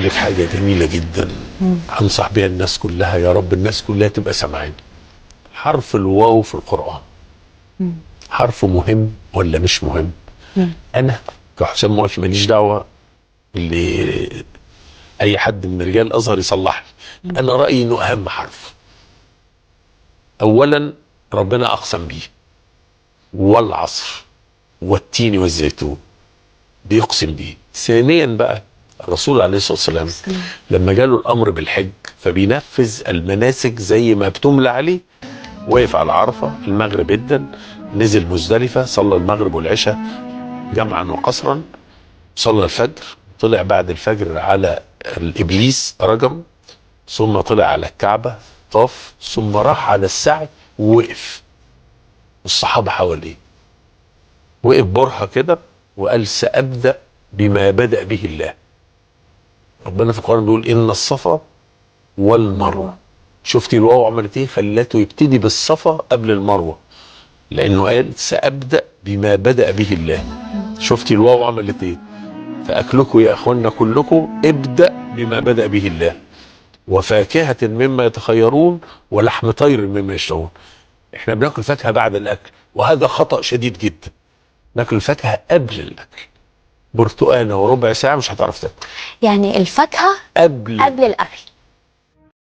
هقول لك حاجه جميله جدا انصح بيها الناس كلها، يا رب الناس كلها تبقى سامعاني. حرف الواو في القران حرف مهم ولا مش مهم؟ انا كحسام موافي ماليش دعوه اللي اي حد من رجال الازهر يصلح لي. انا رايي انه اهم حرف. اولا ربنا اقسم بيه، والعصر والتين والزيتون بيقسم بيه. ثانيا بقى الرسول عليه الصلاه والسلام لما جاله الامر بالحج فبينفذ المناسك زي ما بتملى عليه. وقف على عرفه المغرب جدا، نزل مزدلفه صلى المغرب والعشاء جمعا وقصرا، صلى الفجر، طلع بعد الفجر على الابليس رجم، ثم طلع على الكعبه طاف، ثم راح على السعي ووقف والصحابه حواليه. وقف برهه كده وقال سأبدأ بما بدأ به الله. ربنا في القرآن بيقول إن الصفا والمروة. شفتي الواو عملت ايه؟ خلته يبتدي بالصفا قبل المروة، لأنه قال سأبدأ بما بدأ به الله. شفتي الواو عملت ايه؟ فأكلكم يا أخوانا كلكم ابدأ بما بدأ به الله، وفاكهة مما يتخيرون ولحم طير مما يشتهون. احنا بناكل فاكهة بعد الأكل، وهذا خطأ شديد جدا. ناكل الفاكهة قبل الأكل. برتقانة وربع ساعة مش هتعرف تاكل. يعني الفاكهة قبل الاكل.